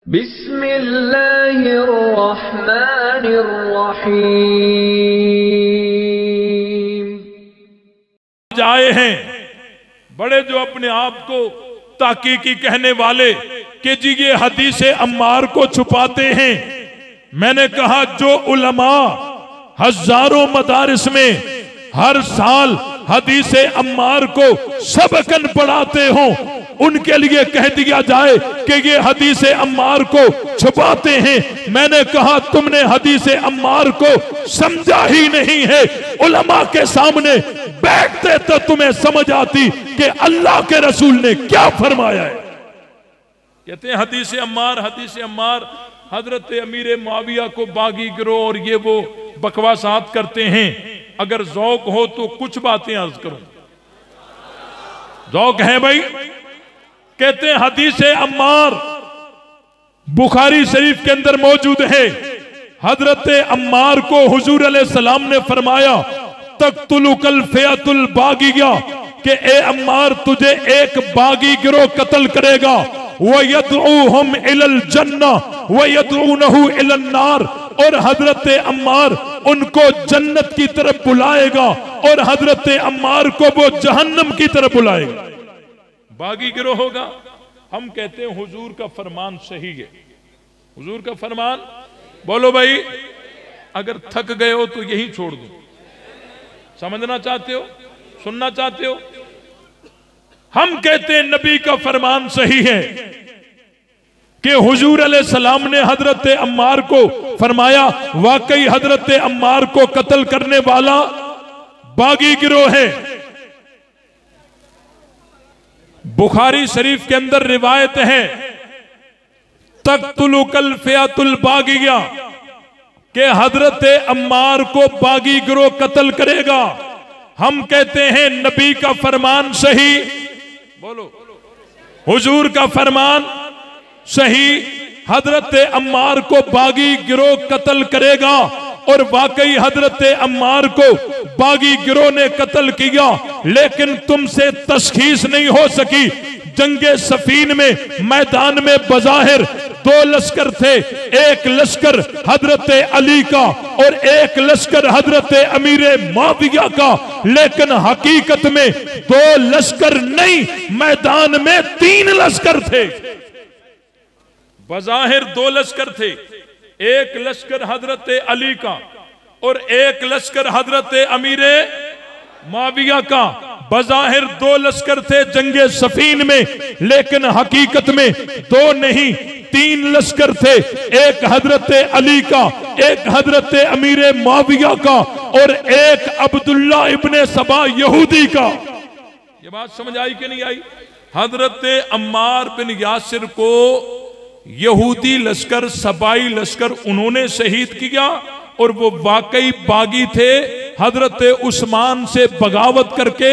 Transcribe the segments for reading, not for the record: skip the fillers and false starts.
बिस्मिल्लाहिर्रहमानिर्रहीम। आए हैं बड़े जो अपने आप को ताकीकी कहने वाले कि जी ये हदीसे अम्मार को छुपाते हैं। मैंने कहा जो उलमा हजारों मदारिस में हर साल हदीसे अम्मार को सबकन पढ़ाते हो उनके लिए कह दिया जाए कि ये हदीसे अम्मार को छुपाते हैं। मैंने कहा तुमने हदीसे अम्मार को समझा ही नहीं है। उलमा के सामने बैठते तो तुम्हें समझ आती कि अल्लाह के रसूल ने क्या फरमाया है। कहते हैं हदीसे अम्मार हजरत अमीर मुआविया को बागी गिरोह और ये वो बकवासात करते हैं। अगर ज़ौक हो तो कुछ बातें अर्ज करूं। ज़ौक है भाई। कहते हैं हदीसे अम्मार बुखारी शरीफ के अंदर मौजूद है। हजरत अम्मार को हुजूर अलैहिस्सलाम ने फरमाया तक़्तुलुकल फ़िअतुल बागिया कि ए अम्मार तुझे एक बागी गिरोह कत्ल करेगा। वयदऊहुम इलल जन्ना वयदऊनहु इलन नार। और हजरत अम्मार उनको जन्नत की तरफ बुलाएगा और हजरत अम्मार को वो जहन्नम की तरफ बुलाएगा। बागी गिरोह होगा। हम कहते हैं हुजूर का फरमान सही है। हुजूर का फरमान बोलो भाई। अगर थक गए हो तो यही छोड़ दो। समझना चाहते हो, सुनना चाहते हो? हम कहते हैं नबी का फरमान सही है कि हुजूर अलैहिस्सलाम ने हजरत अम्मार को फरमाया वाकई हजरत अम्मार को कत्ल करने वाला बागी गिरोह है। बुखारी शरीफ के अंदर रिवायत है तक़्तुलुकल फ़िअतुल बागिया कि हजरत अम्मार को बागी गिरोह कत्ल करेगा। हम कहते हैं नबी का फरमान सही। बोलो हुजूर का फरमान सही। हजरत अम्मार को बागी गिरोह कत्ल करेगा और वाकई हजरत अम्मार को बागी गिरोह ने कत्ल किया। लेकिन तुमसे तशखीस नहीं हो सकी। जंगे सफीन में मैदान में बज़ाहिर दो लश्कर थे। एक लश्कर हजरत अली का और एक लश्कर हजरत अमीर मुआविया का। लेकिन हकीकत में दो लश्कर नहीं, मैदान में 3 लश्कर थे। बज़ाहिर 2 लश्कर थे। एक लश्कर हजरत अली का और एक लश्कर हजरत अमीर मुआविया का। बज़ाहिर 2 लश्कर थे जंगे सफीन में, लेकिन हकीकत में 2 नहीं 3 लश्कर थे। एक हजरत अली का, एक हजरत अमीर मुआविया का और एक अब्दुल्ला इब्ने सबा यहूदी का। ये बात समझ आई कि नहीं आई? हजरत अम्मार बिन यासिर को यहूदी लश्कर सबाई लश्कर उन्होंने शहीद किया और वो वाकई बागी थे। हजरत उस्मान से बगावत करके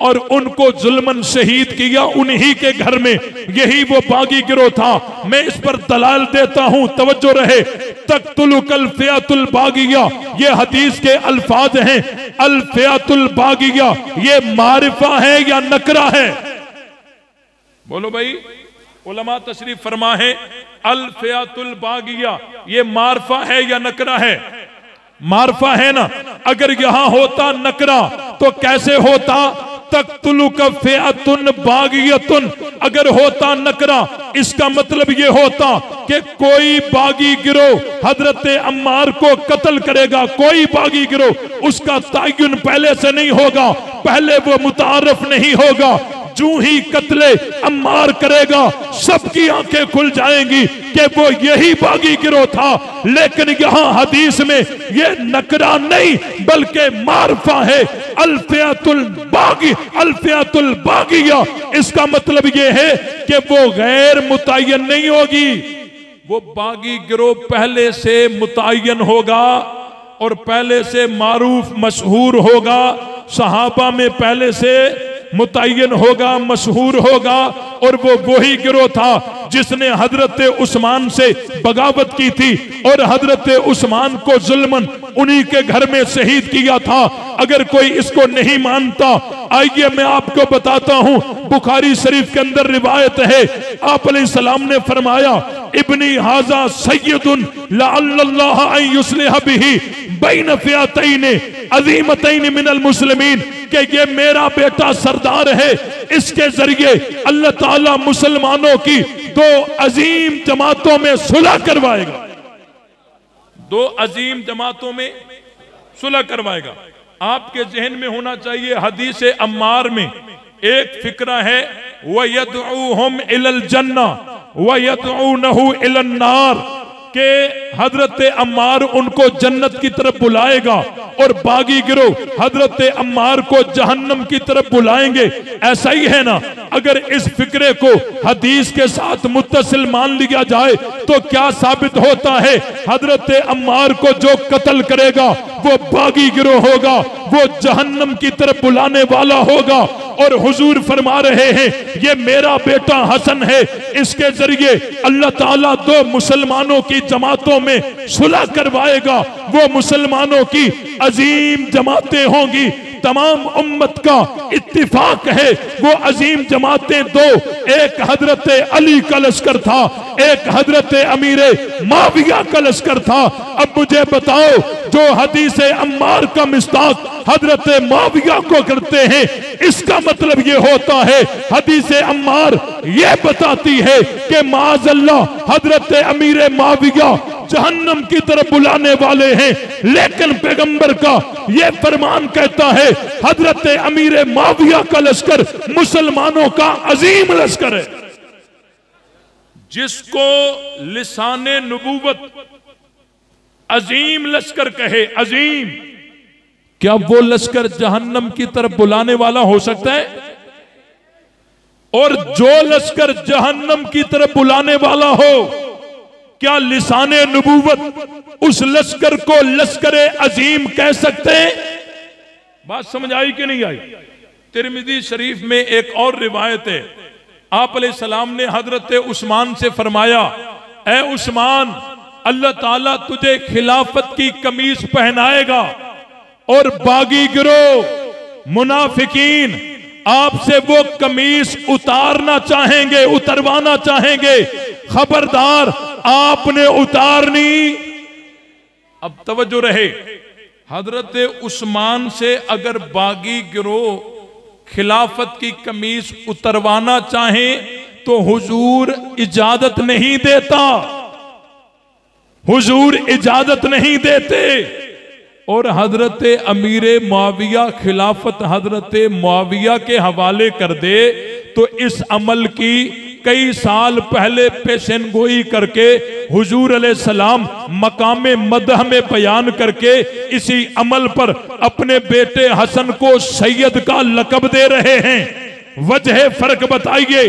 और उनको जुल्मन शहीद किया उन्हीं के घर में। यही वो बागी गिरोह था। मैं इस पर दलाल देता हूं, तवज्जो रहे। तक़्तुलुकल फ़िअतुल बागिया ये हदीस के अल्फाज हैं। अल फ़िअतुल बागिया ये मारिफा है या नकरा है? बोलो भाई। उलमा तशरीफ फरमा है अल फ़िअतुल बागिया ये मारफा है या नकरा है? मारफा है ना। अगर यहां होता नकरा तो कैसे होता? तक़्तुलुका फ़िअतुन बागियतुन। अगर होता नकरा इसका मतलब ये होता कि कोई बागी गिरोह हजरत अम्मार को कत्ल करेगा। कोई बागी गिरोह उसका तयन पहले से नहीं होगा, पहले वो मुतारफ नहीं होगा। जो ही कत्ले अम्मार करेगा सबकी आंखें खुल जाएंगी कि वो यही बागी गिरोह था। लेकिन यहां हदीस में ये नकरा नहीं बल्कि मारफा है। अल फ़िअतुल बागिया इसका मतलब ये है कि वो गैर मुतय्यन नहीं होगी। वो बागी गिरोह पहले से मुतय्यन होगा और पहले से मारूफ मशहूर होगा। सहाबा में पहले से मुतय्यन होगा, मशहूर होगा। और वो वही गिरोह था जिसने हजरत उस्मान से बगावत की थी और हजरत उस्मान को जुल्मन उन्हीं के घर में शहीद किया था। अगर कोई इसको नहीं मानता, आइए मैं आपको बताता हूं। बुखारी शरीफ के अंदर रिवायत है, आप अलैहिस्सलाम ने फरमाया इब्नी हाजा सय्यदुन लअल्लल्लाह अन युस्लिह बिही बैन फिअतैन अज़ीमतैन मिनल मुस्लिमीन, कि ये मेरा बेटा सरदार है, इसके जरिए अल्लाह ताला मुसलमानों की दो अजीम जमातों में सुलह करवाएगा, दो अजीम जमातों में सुलह करवाएगा। आपके जहन में होना चाहिए, हदीस अम्मार में एक फिक्रा है, वयदऊहुम इलल जन्ना वयदऊनहु इलन नार, के हजरत अम्मार उनको जन्नत की तरफ बुलाएगा और बागी गिरोह हजरत अम्मार को जहन्नम की तरफ बुलाएंगे। ऐसा ही है ना? अगर इस फिक्रे को हदीस के साथ मुत्तसिल मान लिया जाए तो क्या साबित होता है? हजरत अम्मार को जो कत्ल करेगा वो बागी गिरोह होगा, वो जहन्नम की तरफ बुलाने वाला होगा। और हुजूर फरमा रहे हैं ये मेरा बेटा हसन है, इसके जरिए अल्लाह ताला दो मुसलमानों की जमातों में सुलह करवाएगा। वो मुसलमानों की अजीम जमातें होंगी, तमाम उम्मत का इत्तिफाक है वो अजीम जमातें दो, एक हजरत अली का लश्कर था, एक हजरत अमीर माविया का लश्कर था। अब मुझे बताओ, जो हदीस अम्मार का मिस्ताक हजरत माविया को करते हैं, इसका मतलब ये होता है हदीस अम्मार ये बताती है कि माज़अल्लाह हजरत अमीर माविया जहन्नम की तरफ बुलाने वाले हैं, लेकिन पैगंबर का ये फरमान कहता है हजरत अमीर माविया का लश्कर मुसलमानों का अजीम लश्कर है। जिसको लिसाने नबूवत अजीम लश्कर कहे, अजीम, क्या वो लश्कर जहन्नम की तरफ बुलाने वाला हो सकता है? और जो लश्कर जहन्नम की तरफ बुलाने वाला हो, क्या लिसाने नबूवत उस लश्कर को लश्कर अजीम कह सकते हैं? बात समझ आई कि नहीं आई? तिरमिज़ी शरीफ में एक और रिवायत है, आप अलैहिस्सलाम ने हजरत उस्मान से फरमाया, ए उस्मान, अल्लाह ताला तुझे खिलाफत की कमीज पहनाएगा और बागी गिरोह मुनाफिकीन आपसे वो कमीज उतारना चाहेंगे, उतरवाना चाहेंगे, खबरदार आपने उतारनी। अब तवज्जो रहे, हजरत उस्मान से अगर बागी गिरोह खिलाफत की कमीज उतरवाना चाहे तो हुजूर इजाजत नहीं देता, हुजूर इजाजत नहीं देते। और हजरत अमीर मुआविया खिलाफत हजरत मुआविया के हवाले कर दे तो इस अमल की कई साल पहले पेशन गोई करके हुजूर अलैहिस्सलाम मकामे मदह में बयान करके इसी अमल पर अपने बेटे हसन को सैयद का लकब दे रहे हैं। वजह फर्क बताइए,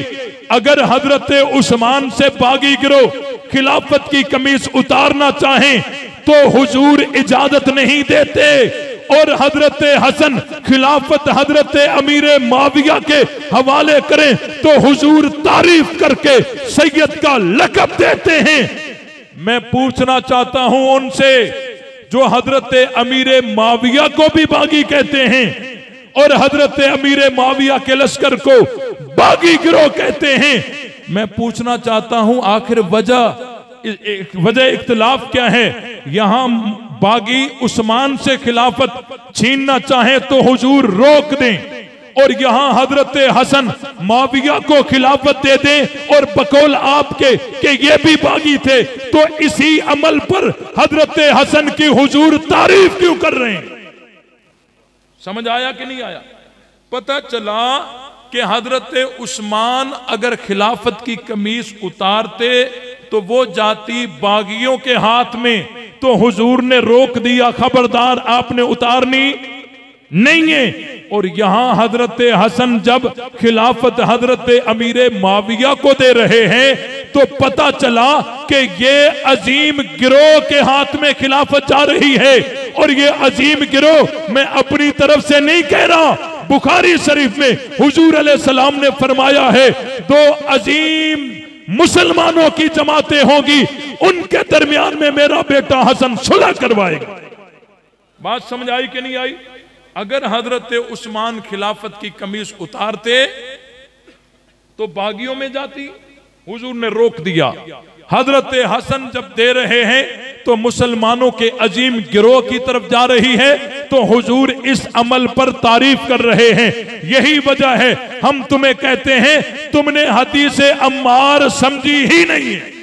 अगर हजरत उस्मान से बागी गिरोह खिलाफत की कमीज उतारना चाहें तो हुजूर इजाजत नहीं देते, और हजरत हसन खिलाफत हजरत अमीर माविया के हवाले करें तो हुजूर तारीफ करके सैयद का लकब देते हैं। मैं पूछना चाहता हूं उनसे जो हजरत अमीर माविया को भी बागी कहते हैं और हजरत अमीर माविया के लश्कर को बागी गिरोह कहते हैं, मैं पूछना चाहता हूं आखिर वजह इख्तिलाफ क्या है? यहां बागी उस्मान से खिलाफत छीनना चाहे तो हुजूर रोक दें, और यहां हजरत हसन माविया को खिलाफत दे दें और बकौल आपके कि ये भी बागी थे, तो इसी अमल पर हजरत हसन की हुजूर तारीफ क्यों कर रहे हैं? समझ आया कि नहीं आया? पता चला कि हजरत उस्मान अगर खिलाफत की कमीज उतारते तो वो जाती बागियों के हाथ में, तो हुजूर ने रोक दिया, खबरदार आपने उतारनी नहीं है। और यहां हजरत हसन जब खिलाफत हजरत अमीर माविया को दे रहे हैं तो पता चला कि ये अजीम गिरोह के हाथ में खिलाफत जा रही है। और ये अजीम गिरोह मैं अपनी तरफ से नहीं कह रहा, बुखारी शरीफ में हुजूर अलैहिस्सलाम ने फरमाया है दो अजीम मुसलमानों की जमातें होंगी, उनके दरमियान में मेरा बेटा हसन सुलह करवाएगा। बात समझ आई कि नहीं आई? अगर हजरत उस्मान खिलाफत की कमीज उतारते तो बागियों में जाती, हुजूर ने रोक दिया। हजरत हसन जब दे रहे हैं तो मुसलमानों के अजीम गिरोह की तरफ जा रही है, तो हुजूर इस अमल पर तारीफ कर रहे हैं। यही वजह है हम तुम्हें कहते हैं तुमने हदीस अम्मार समझी ही नहीं है।